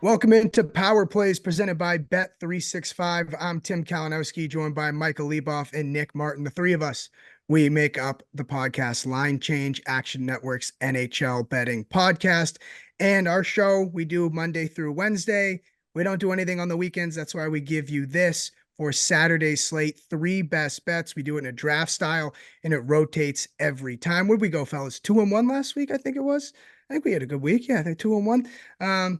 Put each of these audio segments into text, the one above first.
Welcome into Power Plays presented by Bet365. I'm Tim Kalinowski, joined by Michael Leboff and Nick Martin. The three of us, we make up the podcast Line Change Action Network's NHL betting podcast. And our show we do Monday through Wednesday. We don't do anything on the weekends. That's why we give you this for Saturday's slate, three best bets. We do it in a draft style and it rotates every time. Where'd we go, fellas? 2-1 last week, I think it was. I think we had a good week. Yeah, I think 2-1.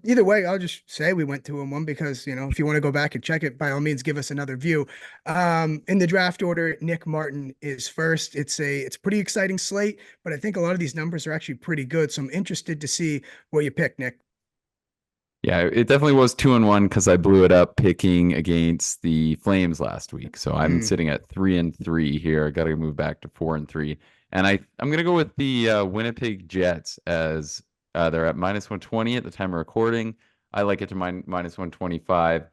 Either way, I'll just say we went 2-1 because, if you want to go back and check it, by all means, give us another view. In the draft order, Nick Martin is first. It's a pretty exciting slate, but I think a lot of these numbers are actually pretty good. So I'm interested to see what you pick, Nick. Yeah, it definitely was 2-1 because I blew it up picking against the Flames last week. So I'm Mm. sitting at 3-3 here. I got to move back to 4-3, and I'm gonna go with the Winnipeg Jets as they're at -120 at the time of recording. I like it to -125.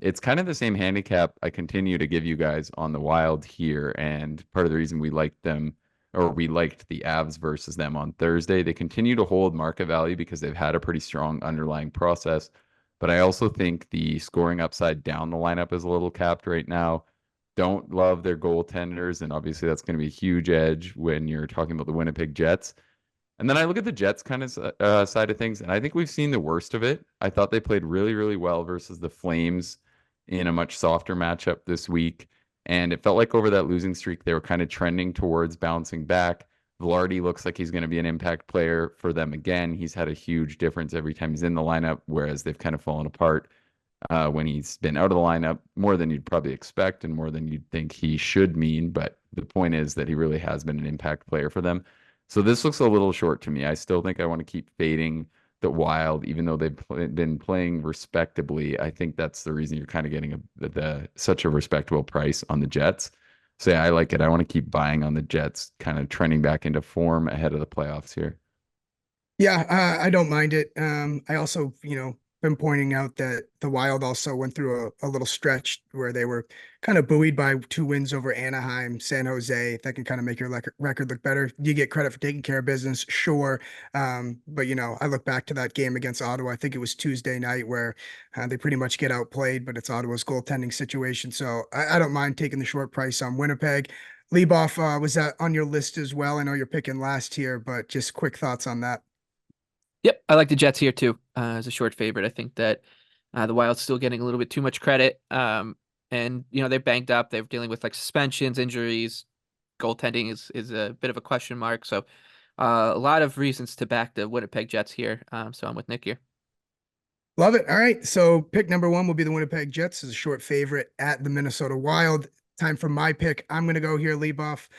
It's kind of the same handicap I continue to give you guys on the Wild here, and part of the reason we liked them or we liked the Avs versus them on Thursday. They continue to hold market value because they've had a pretty strong underlying process. But I also think the scoring upside down the lineup is a little capped right now. Don't love their goaltenders, and obviously that's going to be a huge edge when you're talking about the Winnipeg Jets. And then I look at the Jets kind of side of things, and I think we've seen the worst of it. I thought they played really, really well versus the Flames in a much softer matchup this week. And it felt like over that losing streak, they were kind of trending towards bouncing back. Velarde looks like he's going to be an impact player for them again. He's had a huge difference every time he's in the lineup, whereas they've kind of fallen apart when he's been out of the lineup more than you'd probably expect and more than you'd think he should mean. But the point is that he really has been an impact player for them. So this looks a little short to me. I still think I want to keep fading the Wild, even though they've been playing respectably. I think that's the reason you're kind of getting such a respectable price on the Jets. So yeah, I like it. I want to keep buying on the Jets, kind of trending back into form ahead of the playoffs here. Yeah, I don't mind it. I also, been pointing out that the Wild also went through a little stretch where they were kind of buoyed by two wins over Anaheim, San Jose. That can kind of make your record look better. You get credit for taking care of business, sure. But I look back to that game against Ottawa. I think it was Tuesday night where they pretty much get outplayed, but it's Ottawa's goaltending situation. So I don't mind taking the short price on Winnipeg. Leboff, was that on your list as well? I know you're picking last here, but just quick thoughts on that. Yep, I like the Jets here too, as a short favorite. I think that the Wild's still getting a little bit too much credit. And they're banged up. They're dealing with like suspensions, injuries. Goaltending is a bit of a question mark. So a lot of reasons to back the Winnipeg Jets here. So I'm with Nick here. Love it. All right. So pick number one will be the Winnipeg Jets as a short favorite at the Minnesota Wild. Time for my pick. I'm going to go here, Leboff.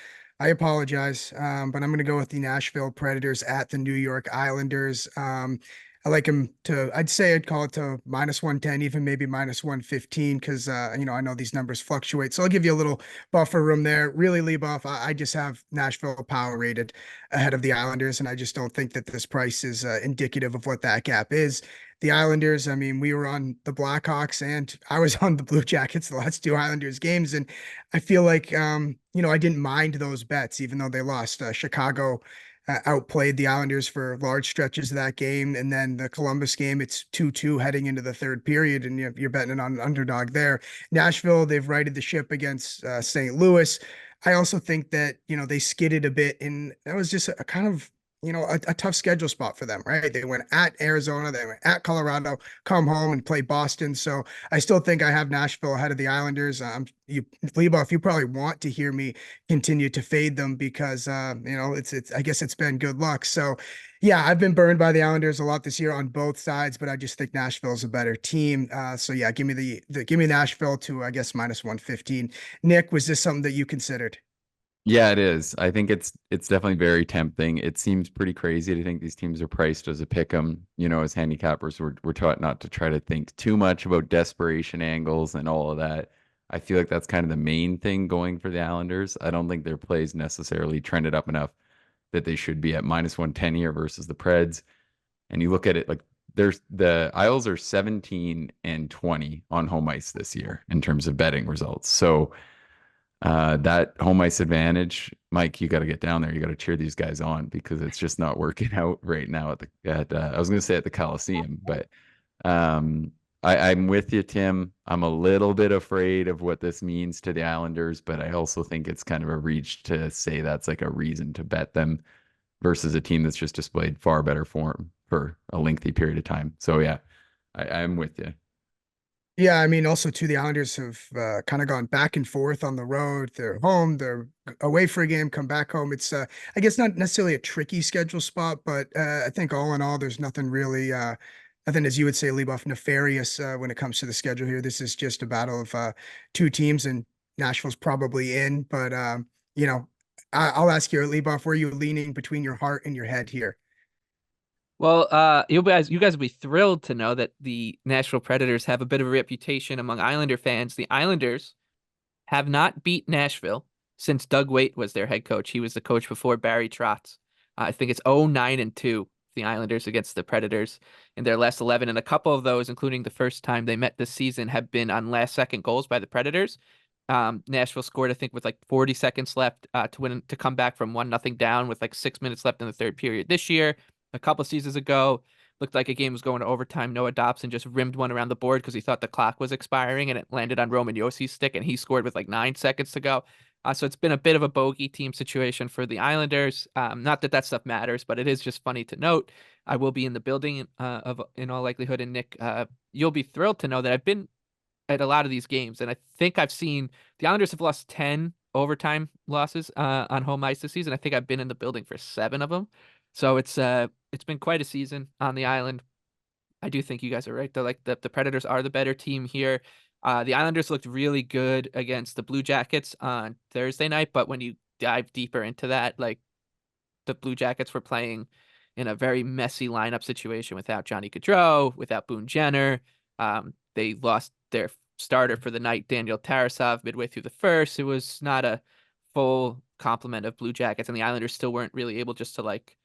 I apologize, but I'm going to go with the Nashville Predators at the New York Islanders. I like him I'd call it to -110, even maybe -115, because, I know these numbers fluctuate. So I'll give you a little buffer room there. Really, Leboff, I just have Nashville power rated ahead of the Islanders, and I just don't think that this price is indicative of what that gap is. The Islanders, I mean, we were on the Blackhawks and I was on the Blue Jackets the last two Islanders games. And I feel like, I didn't mind those bets, even though they lost. Chicago outplayed the Islanders for large stretches of that game. And then the Columbus game, it's 2-2 heading into the third period, and you're betting it on an underdog there. Nashville, they've righted the ship against St. Louis. I also think that, they skidded a bit, and that was just a kind of a tough schedule spot for them, right? They went at Arizona, they went at Colorado, come home and play Boston. So I still think I have Nashville ahead of the Islanders. Leboff, you probably want to hear me continue to fade them because, I guess it's been good luck. So yeah, I've been burned by the Islanders a lot this year on both sides, but I just think Nashville's a better team. So yeah, give me give me Nashville to, I guess, -115. Nick, was this something that you considered? Yeah, it is. I think it's definitely very tempting. It seems pretty crazy to think these teams are priced as a pick 'em. As handicappers, we're taught not to try to think too much about desperation angles and all of that. I feel like that's kind of the main thing going for the Islanders. I don't think their plays necessarily trended up enough that they should be at -110 here versus the Preds. And you look at it like the Isles are 17 and 20 on home ice this year in terms of betting results. So that home ice advantage, Mike, you got to get down there. You got to cheer these guys on because it's just not working out right now I was going to say at the Coliseum, but I'm with you, Tim. I'm a little bit afraid of what this means to the Islanders, but I also think it's kind of a reach to say that's like a reason to bet them versus a team that's just displayed far better form for a lengthy period of time. So yeah, I'm with you. Yeah, I mean, also too, the Islanders have kind of gone back and forth on the road. They're home, they're away for a game, come back home. It's I guess not necessarily a tricky schedule spot, but I think all in all, there's nothing really nothing, as you would say, Leboff, nefarious when it comes to the schedule here. This is just a battle of two teams, and Nashville's probably in. But you know, I'll ask you, Leboff, where are you leaning between your heart and your head here? Well, you guys will be thrilled to know that the Nashville Predators have a bit of a reputation among Islander fans. The Islanders have not beat Nashville since Doug Waite was their head coach. He was the coach before Barry Trotz. I think it's 0-9-2, the Islanders against the Predators in their last 11. And a couple of those, including the first time they met this season, have been on last second goals by the Predators. Nashville scored, I think, with like 40 seconds left to come back from 1-0 down with like 6 minutes left in the third period this year. A couple seasons ago, looked like a game was going to overtime. Noah Dobson just rimmed one around the board because he thought the clock was expiring and it landed on Roman Yossi's stick and he scored with like 9 seconds to go. So it's been a bit of a bogey team situation for the Islanders. Not that that stuff matters, but it is just funny to note. I will be in the building in all likelihood. And Nick, you'll be thrilled to know that I've been at a lot of these games, and I think I've seen the Islanders have lost 10 overtime losses on home ice this season. I think I've been in the building for 7 of them. So it's been quite a season on the island. I do think you guys are right though. Like the Predators are the better team here. The Islanders looked really good against the Blue Jackets on Thursday night, but when you dive deeper into that, like the Blue Jackets were playing in a very messy lineup situation without Johnny Gaudreau, without Boone Jenner. They lost their starter for the night, Daniel Tarasov, midway through the first. It was not a full complement of Blue Jackets, and the Islanders still weren't really able just to like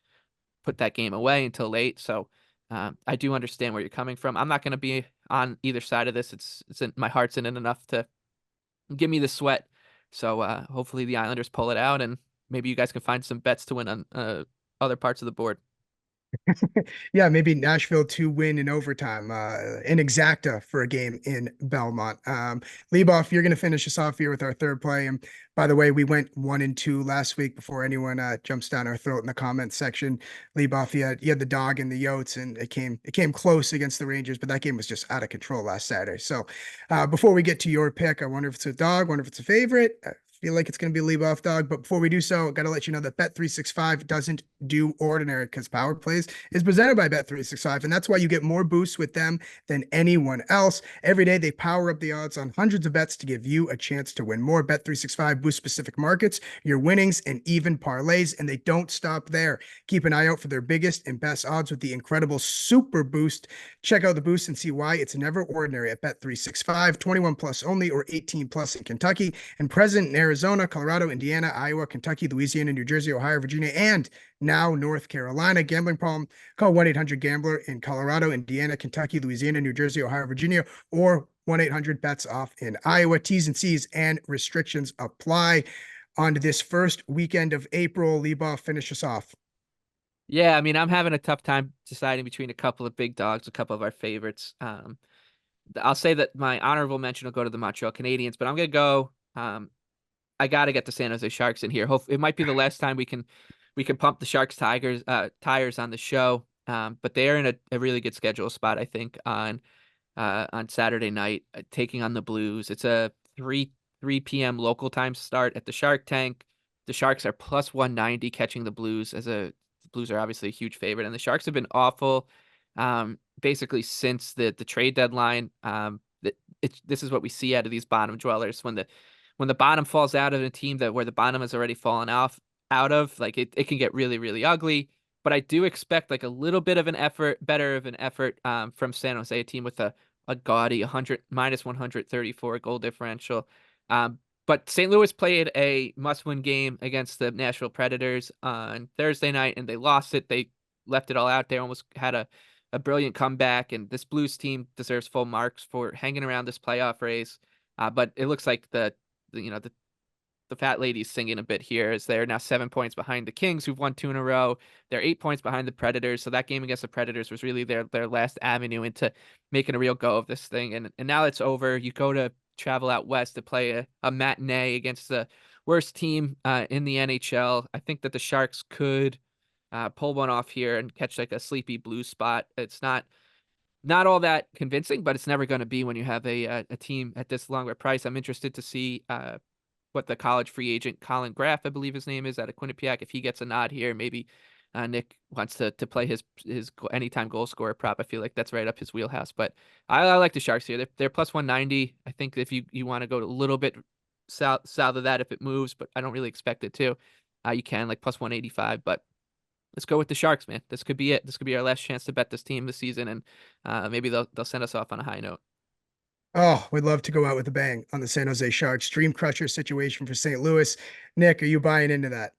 put that game away until late. So I do understand where you're coming from. I'm not going to be on either side of this. My heart's in it enough to give me the sweat. So hopefully the Islanders pull it out, and maybe you guys can find some bets to win on other parts of the board. Yeah, maybe Nashville to win in overtime, in exacta for a game in Belmont. Leboff, you're going to finish us off here with our third play. And by the way, we went 1-2 last week before anyone jumps down our throat in the comments section. Leboff, you had the dog and the Yotes, and it came close against the Rangers, but that game was just out of control last Saturday. So before we get to your pick, I wonder if it's a dog, wonder if it's a favorite. Feel like it's going to be a Leboff dog, but before we do so, I got to let you know that Bet365 doesn't do ordinary because Power Plays is presented by Bet365, and that's why you get more boosts with them than anyone else. Every day, they power up the odds on hundreds of bets to give you a chance to win more. Bet365 boosts specific markets, your winnings, and even parlays, and they don't stop there. Keep an eye out for their biggest and best odds with the incredible Super Boost. Check out the boost and see why it's never ordinary at Bet365, 21 plus only or 18 plus in Kentucky, and present in Arizona, Colorado, Indiana, Iowa, Kentucky, Louisiana, New Jersey, Ohio, Virginia, and now North Carolina. Gambling problem? Call 1-800-GAMBLER in Colorado, Indiana, Kentucky, Louisiana, New Jersey, Ohio, Virginia, or 1-800-BETS-OFF in Iowa. T's and C's and restrictions apply. On to this first weekend of April. Leboff, finish us off. Yeah, I mean, I'm having a tough time deciding between a couple of big dogs, a couple of our favorites. I'll say that my honorable mention will go to the Montreal Canadiens, but I'm gonna go. I got to get the San Jose Sharks in here. Hope it might be the last time we can pump the Sharks Tigers tires on the show. But they are in a really good schedule spot, I think, on Saturday night, taking on the Blues. It's a 3 p.m. local time start at the Shark Tank. The Sharks are plus 190 catching the Blues the Blues are obviously a huge favorite, and the Sharks have been awful basically since the trade deadline. This is what we see out of these bottom dwellers when the bottom falls out of a team where the bottom has already fallen out of, like it can get really, really ugly. But I do expect like a little bit of an effort, better of an effort from San Jose, a team with a gaudy 100 minus 134 goal differential. But St. Louis played a must-win game against the Nashville Predators on Thursday night, and they lost it. They left it all out there, almost had a brilliant comeback, and this Blues team deserves full marks for hanging around this playoff race. But it looks like the the fat lady's singing a bit here, as they're now 7 points behind the Kings, who've won 2 in a row. They're 8 points behind the Predators. So that game against the Predators was really their last avenue into making a real go of this thing. And now it's over. You go to travel out west to play a matinee against the worst team in the NHL. I think that the Sharks could pull one off here and catch like a sleepy Blues spot. It's not all that convincing, but it's never going to be when you have a team at this longer price. I'm interested to see what the college free agent Colin Graff, I believe his name is, out of Quinnipiac, if he gets a nod here. Maybe Nick wants to play his anytime goal scorer prop. I feel like that's right up his wheelhouse. But I like the Sharks here. They're plus 190. I think if you want to go a little bit south of that, if it moves, but I don't really expect it to, you can, like plus 185. But let's go with the Sharks, man. This could be it. This could be our last chance to bet this team this season, and maybe they'll send us off on a high note. Oh, we'd love to go out with a bang on the San Jose Sharks. Dream crusher situation for St. Louis. Nick, are you buying into that?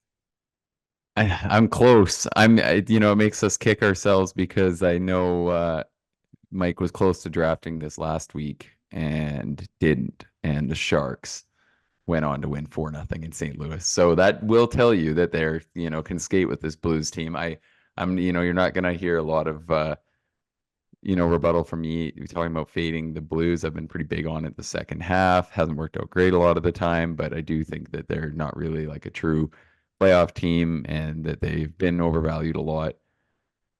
I'm close. It makes us kick ourselves because I know Mike was close to drafting this last week and didn't, and the Sharks went on to win 4-0 in St. Louis. So that will tell you that they're, can skate with this Blues team. You're not going to hear a lot of rebuttal from me talking about fading the Blues. I've been pretty big on it the second half. Hasn't worked out great a lot of the time, but I do think that they're not really like a true playoff team and that they've been overvalued a lot.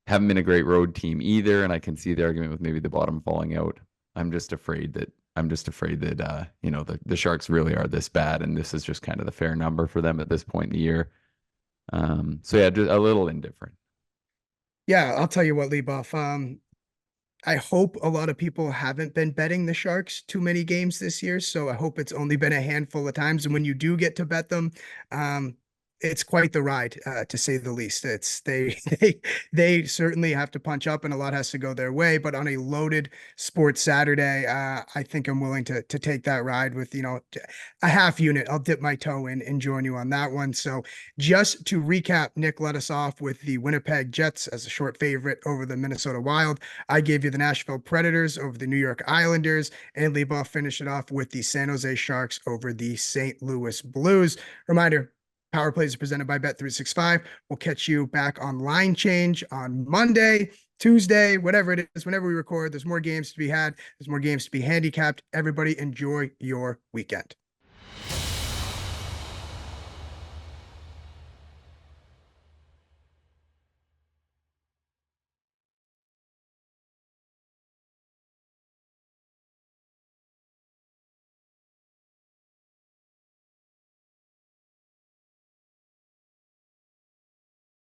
Haven't been a great road team either, and I can see the argument with maybe the bottom falling out. I'm just afraid that the Sharks really are this bad, and this is just kind of the fair number for them at this point in the year. So yeah, just a little indifferent. Yeah, I'll tell you what, Leboff. I hope a lot of people haven't been betting the Sharks too many games this year, so I hope it's only been a handful of times. And when you do get to bet them, it's quite the ride, to say the least. They certainly have to punch up, and a lot has to go their way. But on a loaded sports Saturday, I think I'm willing to take that ride with a half unit. I'll dip my toe in and join you on that one. So just to recap, Nick led us off with the Winnipeg Jets as a short favorite over the Minnesota Wild. I gave you the Nashville Predators over the New York Islanders, and Leboff finished it off with the San Jose Sharks over the St. Louis Blues. Reminder, Power Plays are presented by Bet365. We'll catch you back on Line Change on Monday, Tuesday, whatever it is, whenever we record. There's more games to be had. There's more games to be handicapped. Everybody enjoy your weekend.